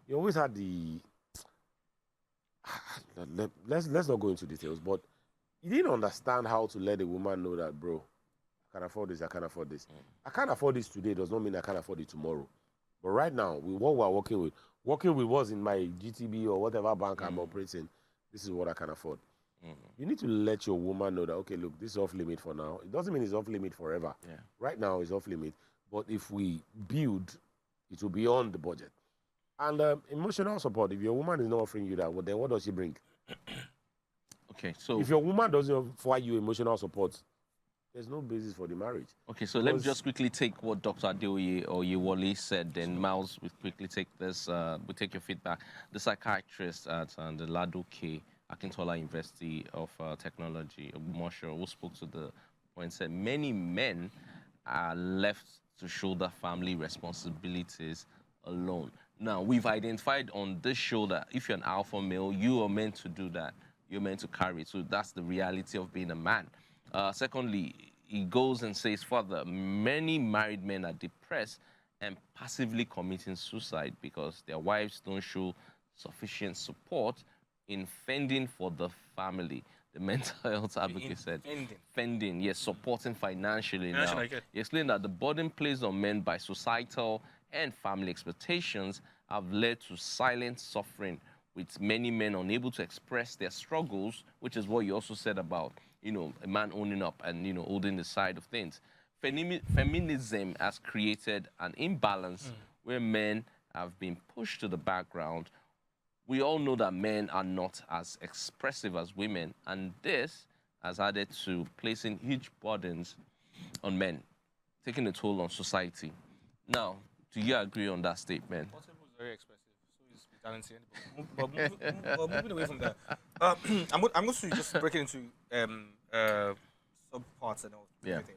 he always had the let's not go into details, but he didn't understand how to let a woman know that, bro, I can afford this, I can afford this. I can't afford this today does not mean I can't afford it tomorrow. But right now, with what we're working with what's in my GTB or whatever bank I'm operating, this is what I can afford. You need to let your woman know that, okay, look, this is off limit for now. It doesn't mean it's off limit forever. Yeah. Right now, it's off limit. But if we build, it will be on the budget. And emotional support, if your woman is not offering you that, well, then what does she bring? Okay, so If your woman doesn't offer you emotional support, there's no basis for the marriage. Okay, so let me just quickly take what Dr. Adeoye or Yewole said, then Miles will quickly take this, we'll take your feedback. The psychiatrist at the Lado K Akintola University of Technology, Mosho, who spoke to the point, said many men are left to shoulder family responsibilities alone. Now, we've identified on this show that if you're an alpha male, you are meant to do that. You're meant to carry it. So that's the reality of being a man. Secondly, he goes and says further, many married men are depressed and passively committing suicide because their wives don't show sufficient support in fending for the family. The mental health advocate said. Fending, yes, supporting financially now. He explained that the burden placed on men by societal and family expectations have led to silent suffering, with many men unable to express their struggles, which is what you also said about, a man owning up and, holding the side of things. Feminism has created an imbalance where men have been pushed to the background. We all know that men are not as expressive as women, and this has added to placing huge burdens on men, taking a toll on society. Now, do you agree on that statement? Possible is very expressive. But moving away from that, I'm going to just break it into sub-parts and all. Yeah. Everything.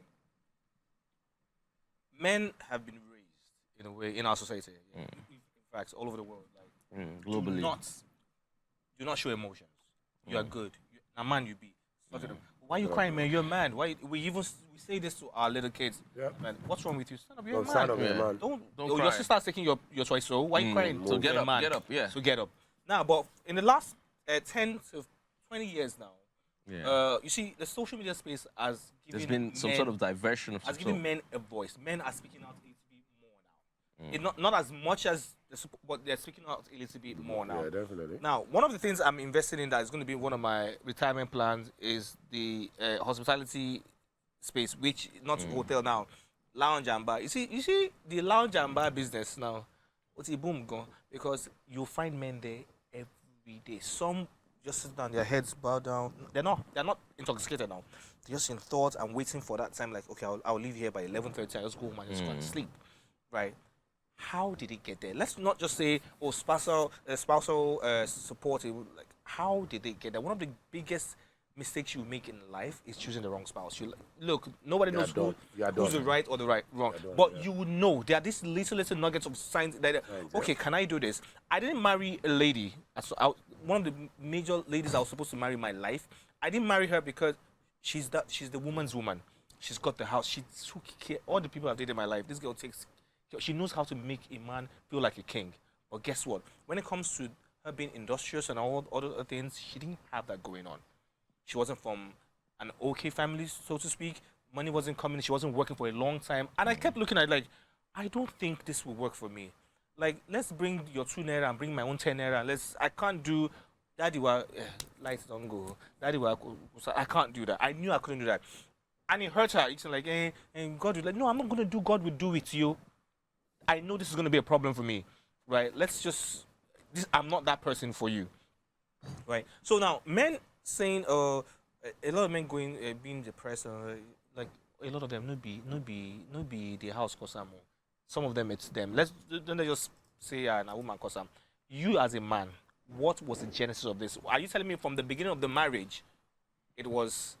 Men have been raised in a way in our society. In fact, all over the world, Globally. Do not show emotions. You are good. A man, you be. Why are you crying, man? You're a man. Why we say this to our little kids? Yeah. Man, what's wrong with you? Stand up, you're a man. Stand up, you're a man. Don't cry. Your sister's taking your choice, so why are you crying? So get up, yeah. So get up. Now, but in the last 10 to 20 years now, you see, the social media space has given There's been some sort of diversion of has given men a voice. Men are speaking out a little bit more now. It not as much as but they're speaking out a little bit more now. Yeah, definitely. Now, one of the things I'm investing in that is going to be one of my retirement plans is the hospitality space, which not hotel now, lounge and bar. You see the lounge and bar business now. What's a boom gone? Because you'll find men there every day. Some just sit down, their heads bow down. They're not intoxicated now. They're just in thought and waiting for that time. Like, okay, I'll leave here by 11:30. I'll just go home and just go and sleep, right? How did it get there? Let's not just say, spousal support. Like, how did it get there? One of the biggest mistakes you make in life is choosing the wrong spouse. Look, nobody knows who's the right or the wrong. But you would know there are these little nuggets of signs that, okay, can I do this? I didn't marry a lady. One of the major ladies I was supposed to marry in my life. I didn't marry her because she's the woman's woman. She's got the house. She took care. All the people I've dated in my life, this girl she knows how to make a man feel like a king. But guess what? When it comes to her being industrious and all other things, she didn't have that going on. She wasn't from an okay family, so to speak. Money wasn't coming. She wasn't working for a long time. And I kept looking at it like, I don't think this will work for me. Like, let's bring your 2 naira and bring my own 10 naira. I can't do, Daddy, lights don't go. Daddy, I can't do that. I knew I couldn't do that. And it hurt her. It's like, and God was like, no, I'm not going to do. God will do it to you. I know this is going to be a problem for me, right? I'm not that person for you, right? So now, men saying, a lot of men being depressed, like a lot of them, no be the house cause some of them it's them. Don't just say a woman cause them. You as a man, what was the genesis of this? Are you telling me from the beginning of the marriage, it was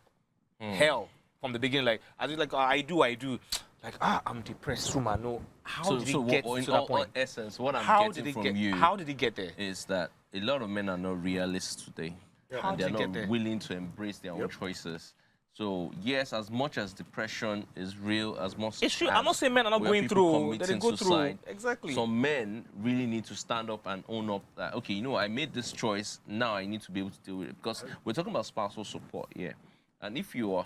hell from the beginning? Like, I was like, I do. Like, I'm depressed, Suma. No, how did it get to that point? In essence, what I'm getting from you, how did it get there? Is that a lot of men are not realists today. Yeah. And they're not willing to embrace their own choices. So, yes, as much as depression is real, as much it's true. I'm not saying men are not going through. They go suicide, through. Exactly. Some men really need to stand up and own up that, okay, I made this choice. Now I need to be able to deal with it. Because we're talking about spousal support, yeah. And if you are,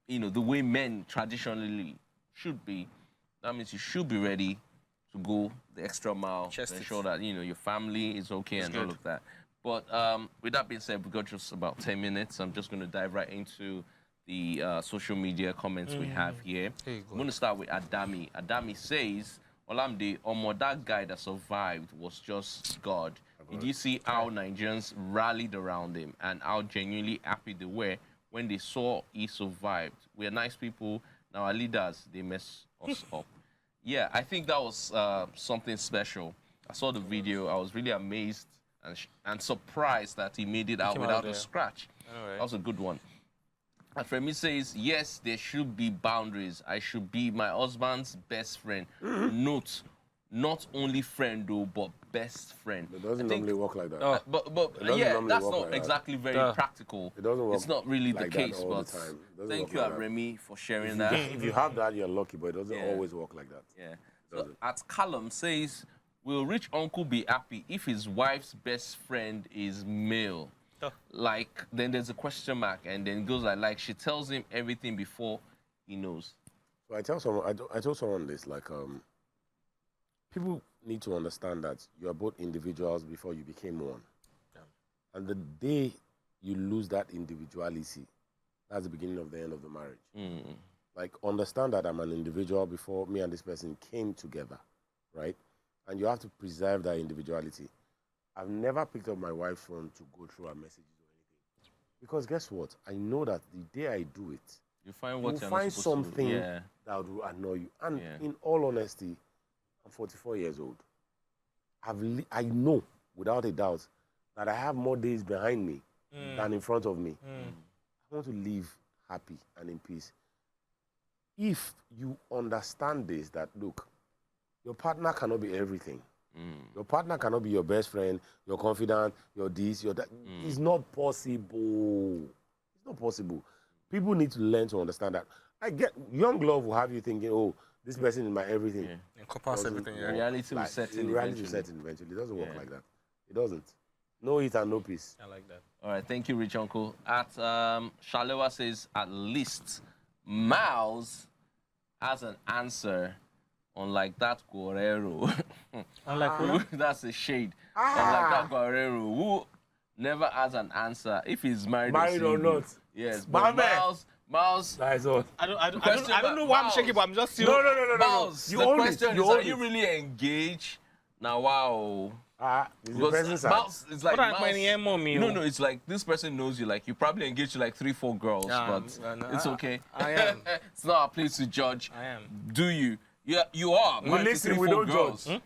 the way men traditionally should be, that means you should be ready to go the extra mile to ensure that, your family is okay and all of that. But with that being said, we've got just about 10 minutes. I'm just going to dive right into the social media comments we have here. I'm going to start with Adami. Adami says, Olamide, that guy that survived was just God. Did you see how Nigerians rallied around him and how genuinely happy they were when they saw he survived? We are nice people. Now our leaders, they mess us up. Yeah, I think that was something special. I saw the video. I was really amazed and surprised that he made it out without a scratch. That was a good one. And Femi says, yes, there should be boundaries. I should be my husband's best friend. Note, not only friend though, but best friend. It doesn't normally work like that. But yeah, that's not exactly very practical. It doesn't work. It's not really like the case. All but the time. Thank you, Remy, for sharing that. If you have that, you're lucky, but it doesn't always work like that. Yeah. So at Callum says, will rich uncle be happy if his wife's best friend is male? Oh. Like, then there's a question mark, and then it goes like she tells him everything before he knows. So I told someone this, like, people need to understand that you are both individuals before you became one. Yeah. And the day you lose that individuality, that's the beginning of the end of the marriage. Like, understand that I'm an individual before me and this person came together, right? And you have to preserve that individuality. I've never picked up my wife's phone to go through her messages or anything. Because guess what? I know that the day I do it, You find what you'll you're find not supposed to do. something Yeah. that will annoy you. And Yeah. in all honesty, I'm 44 years old. I know, without a doubt, that I have more days behind me than in front of me. I want to live happy and in peace. If you understand this, that look, your partner cannot be everything. Your partner cannot be your best friend, your confidant, your this, your that. It's not possible. It's not possible. People need to learn to understand that. I get young love will have you thinking, oh, this person is my everything. Yeah. Encompass everything. Work Yeah. Reality will set in reality will eventually. set in eventually. It doesn't work Yeah. like that. It doesn't. No heat and no peace. I like that. All right, thank you, rich uncle. At Shalewa says, at least Miles has an answer, unlike that Guerrero. Unlike That's a shade. Unlike that Guerrero, who never has an answer if he's married Married or single. not. Yes, My but man. Miles. That is all. I don't Question know why I'm mark. shaking, but I'm just still. No. Miles, You the own it. question You is, are own you it. really engaged? Now, wow. It's the person's side. Miles, it's like What am I Miles- paying mommy? No, it's like this person knows you. Like you probably engaged to like 3-4 girls, Yeah, but no, it's okay. I am. It's not our place to judge. I am. Do you? Yeah, you are. We married to listen, 3-4 we don't girls. judge.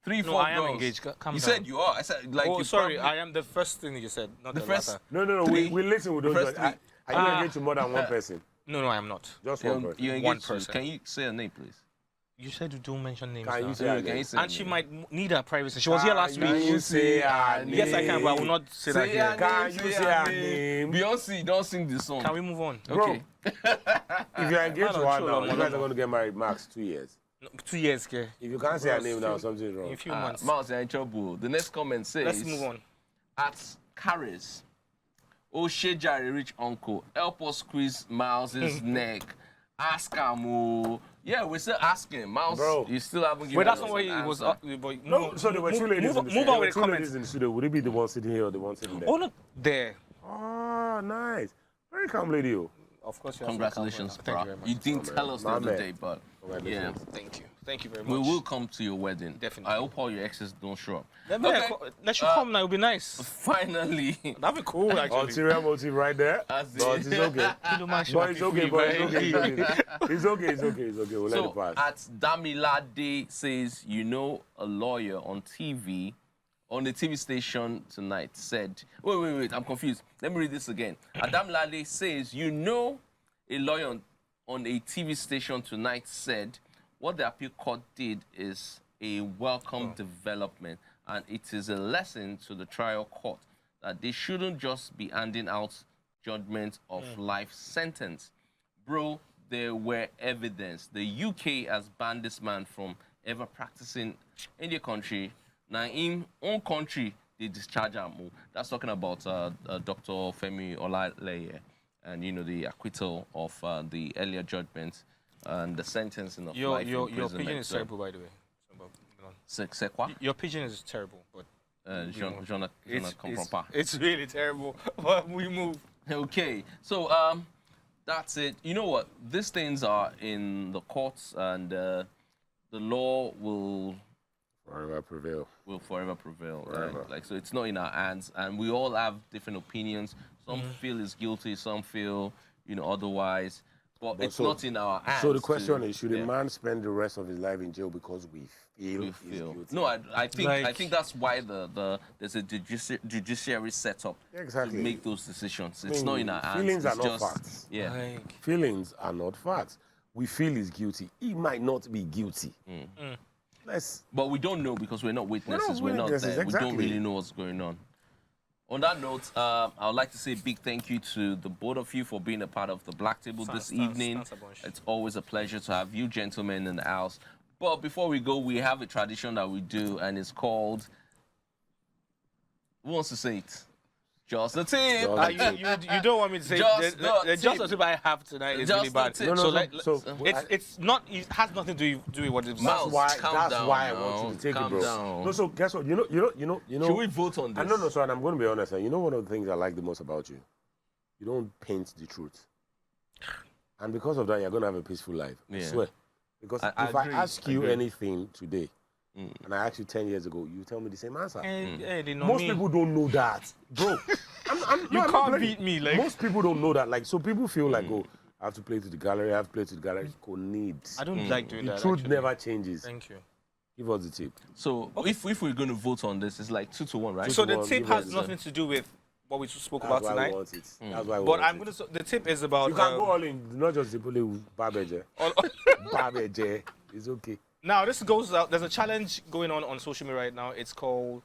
3-4 No, I am girls. engaged. Calm you down. said you are. I said like Oh, you sorry. probably- I am the first thing you said, not The the first- latter. No. Three. We listen, we don't First judge. Are you engaged to more than one person? No, I am not. Just one person. You're One engaged to. person. Can you say a name, please? You said you don't mention names. Can now. you say her Can you name? say And a she name? might need her privacy. She was here last Can week. you say her Yes, I can, but I will name? not say that Say here. her Can name, you say say her her name? Beyonce, don't sing this song. Can we move on? Bro, Okay. if you're engaged to her now, no, you no, guys no. are going to get married max 2 years. No, 2 years, okay? If you can't say her name now, something is In wrong. a few months. Miles, you're in trouble. The next comment says, Let's move on. At Caris, oh Shejari rich uncle, help us squeeze Miles's neck. Ask him. Oh. Yeah, we're still asking. Miles, Bro. you still haven't given Wait, that's us not what an he was. answer. But No, so there were two ladies in the studio. Move on There with were the two comments. ladies in the studio. Would it be the one sitting here or the one sitting there? Oh, look there. Oh, nice. Very calm lady. Oh. Of course, you Congratulations, Thank you bro. very much. You didn't My tell man. us the My other man. day, but yeah. Congratulations. Thank you. Thank you very much. We will come to your wedding. Definitely. I hope all your exes don't show up. Let you Uh, come now. It'll be nice. Finally. That'd be cool, actually. Ulterior motive right there. As But in- it's okay. Kilo man, But it's okay, but it's okay. free, It's okay. It's okay. It's okay. We'll let it So pass. at Damilade says, you know, a lawyer on TV, on the TV station tonight said, wait, I'm confused. Let me read this again. Damilade says, you know, a lawyer on a TV station tonight said, what the appeal court did is a welcome development, and it is a lesson to the trial court that they shouldn't just be handing out judgment of life sentence. Bro, there were evidence. The UK has banned this man from ever practicing in the country. Now, in own country, they discharge him. That's talking about Dr. Femi Olaleye and, you know, the acquittal of the earlier judgment and the sentencing of life Your imprisonment. pigeon is terrible, by the way. C'est quoi? Your pigeon is terrible, but Je ne comprends pas. it's really terrible. But we move. Okay, so that's it. You know what? These things are in the courts, and the law will Forever prevail. forever prevail. Forever. Right? Like, so it's not in our hands, and we all have different opinions. Some feel is guilty, some feel, you know, otherwise. But it's so- not in our hands. So the question to- is, should yeah, a man spend the rest of his life in jail because we feel we he's feel? guilty? No, I think Like- that's why there's a judiciary set up Exactly. to make those decisions. It's mean, not in our hands. feelings it's are not just, facts. Yeah. Like, Feelings are not facts. We feel he's guilty. He might not be guilty. Let's. But we don't know because we're not witnesses. We're not witnesses, there. We don't exactly. really know what's going on. On that note, I would like to say a big thank you to the both of you for being a part of the Black Table this evening. Thanks a bunch. It's always a pleasure to have you gentlemen in the house. But before we go, we have a tradition that we do, and it's called. Who wants to say it? Just the tip. You don't want me to say Just just the tip I have tonight is really bad. It's not. It has nothing to do with what it's. Mouse, That's calm down why I now. want you to take Calm it, bro. down. No, so guess what? You know. Should we vote on this? No, and I'm going to be honest. You know one of the things I like the most about you? You don't paint the truth. And because of that, you're going to have a peaceful life. I swear. Because if I ask you anything today, and I asked you 10 years ago, you tell me the same answer. Most people don't know that, bro. You can't beat me. Like most people don't know that. Like, so people feel like, oh, I have to play to the gallery. I have to play to the gallery. I don't like doing that. The truth never changes. Thank you. Give us the tip. So if we're going to vote on this, it's like 2-1, right? So the tip has nothing to do with what we spoke about tonight. That's why we But want it. the tip is about. You can go all in, not just the police. Babeje. Babeje. It's okay. Now this goes out. There's a challenge going on social media right now. It's called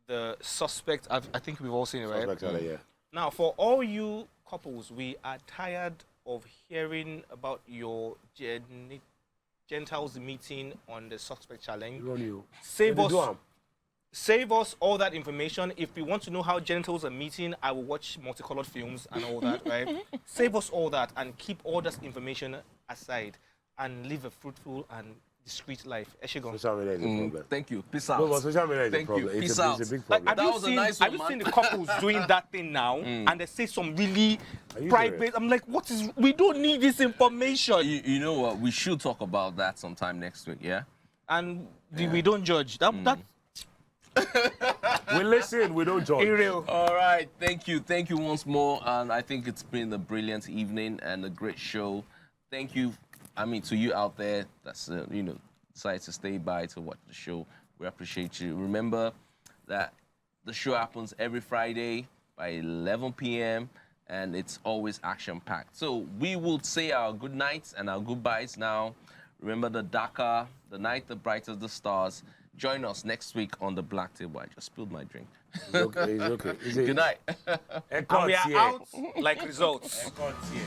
the suspect. I think we've all seen it, right? Suspect, yeah. Now, for all you couples, we are tired of hearing about your genitals meeting on the suspect challenge. Save us all that information. If we want to know how genitals are meeting, I will watch multicolored films and all that, right? Save us all that and keep all that information aside and live a fruitful and discreet life. Eshegon. Social media is a problem. Thank you. Peace out. No, but social media is Thank a problem. you. It's Peace a out. big problem. Like, That was a nice one, have you man. seen the couples doing that thing now and they say some really Are you private? serious? I'm like, what is? We don't need this information. You know what? We should talk about that sometime next week, yeah? And we don't judge. That We listen, we don't judge. real. All right. Thank you. Thank you once more. And I think it's been a brilliant evening and a great show. Thank you. I mean, to you out there that's, decided to stay by to watch the show. We appreciate you. Remember that the show happens every Friday by 11 p.m. and it's always action-packed. So we will say our good nights and our goodbyes now. Remember, the darker the night, the brighter the stars. Join us next week on the Black Table. I just spilled my drink. It's okay. It's okay. Good night. And we are out like results. Here.